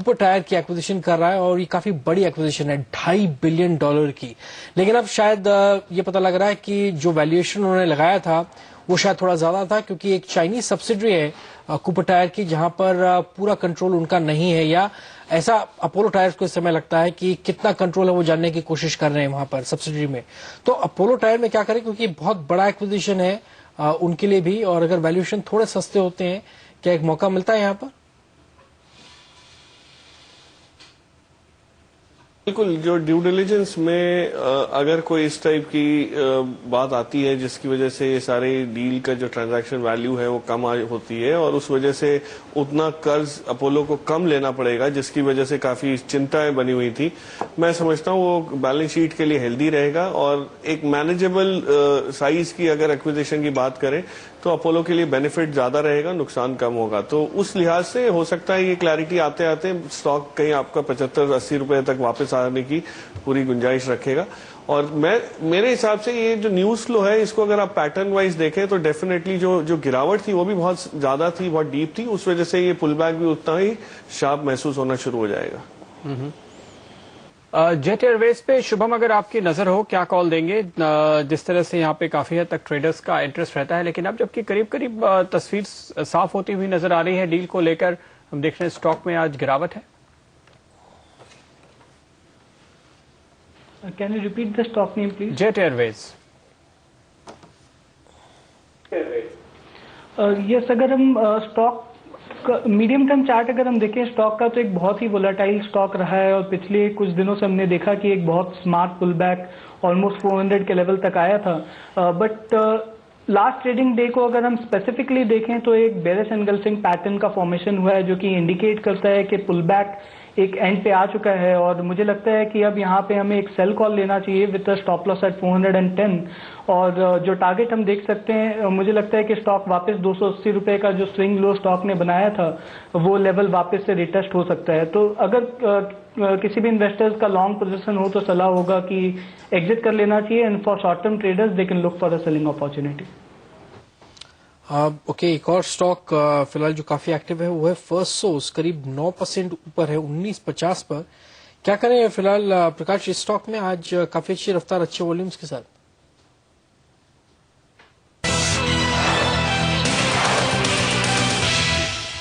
Cooper tyre की acquisition कर रहा है और ये काफी बड़ी एक्विजिशन है, $2.5 बिलियन की। लेकिन अब शायद ये पता लग रहा है कि जो वैल्यूएशन उन्होंने लगाया था वो शायद थोड़ा ज्यादा था, क्योंकि एक चाइनीज सब्सिडरी है कूपर टायर की, जहां पर पूरा कंट्रोल उनका नहीं है, या ऐसा अपोलो टायर्स को इस समय लगता है कि कितना कंट्रोल है वो जानने की कोशिश कर रहे हैं वहां पर सब्सिडरी में। तो अपोलो टायर में क्या करें, क्योंकि बहुत बड़ा एक्विजिशन है उनके लिए भी, और अगर वैल्यूएशन थोड़े सस्ते होते हैं, क्या एक मौका मिलता है यहाँ पर? बिल्कुल, जो ड्यू डिलिजेंस में अगर कोई इस टाइप की बात आती है जिसकी वजह से ये सारे डील का जो ट्रांजैक्शन वैल्यू है वो कम होती है और उस वजह से उतना कर्ज अपोलो को कम लेना पड़ेगा, जिसकी वजह से काफी चिंताएं बनी हुई थी। मैं समझता हूँ वो बैलेंस शीट के लिए हेल्दी रहेगा और एक मैनेजेबल साइज की अगर एक्विजिशन की बात करें तो अपोलो के लिए बेनिफिट ज्यादा रहेगा, नुकसान कम होगा। तो उस लिहाज से हो सकता है ये क्लैरिटी आते आते स्टॉक कहीं आपका 75-80 रुपए तक वापस आने की पूरी गुंजाइश रखेगा। और मेरे हिसाब से ये जो न्यूज फ्लो है इसको अगर आप पैटर्न वाइज देखें तो डेफिनेटली जो गिरावट थी वो भी बहुत ज्यादा थी, बहुत डीप थी, उस वजह से ये पुल बैक भी उतना ही शार्प महसूस होना शुरू हो जाएगा। जेट एयरवेज पे शुभम, अगर आपकी नजर हो, क्या कॉल देंगे? जिस तरह से यहाँ पे काफी हद तक ट्रेडर्स का इंटरेस्ट रहता है, लेकिन अब जबकि करीब करीब तस्वीर साफ होती हुई नजर आ रही है डील को लेकर, हम देख रहे हैं स्टॉक में आज गिरावट है। Can you repeat the stock name please? Jet Airways. Yes, अगर हम स्टॉक मीडियम टर्म चार्ट अगर हम देखें स्टॉक का, तो एक बहुत ही वोलेटाइल स्टॉक रहा है और पिछले कुछ दिनों से हमने देखा कि एक बहुत स्मार्ट पुल बैक ऑलमोस्ट 400 के लेवल तक आया था। बट लास्ट ट्रेडिंग डे को अगर हम स्पेसिफिकली देखें तो एक बेरिश एनगल्फिंग पैटर्न का फॉर्मेशन हुआ है, जो कि इंडिकेट करता है कि पुल बैक एक एंड पे आ चुका है। और मुझे लगता है कि अब यहाँ पे हमें एक सेल कॉल लेना चाहिए विद स्टॉप लॉस एट 410, और जो टारगेट हम देख सकते हैं, मुझे लगता है कि स्टॉक वापस 280 रुपए का जो स्विंग लो स्टॉक ने बनाया था वो लेवल वापस से रिटेस्ट हो सकता है। तो अगर किसी भी इन्वेस्टर्स का लॉन्ग पोजीशन हो तो सलाह होगा कि एग्जिट कर लेना चाहिए, and for short term traders they can look for a selling opportunity. Okay, एक और स्टॉक फिलहाल जो काफी एक्टिव है वो है फर्स्ट सोर्स, करीब 9% ऊपर है 1950 पर। क्या करें फिलहाल प्रकाश, इस स्टॉक में आज काफी अच्छी रफ्तार, अच्छे वॉल्यूम्स के साथ?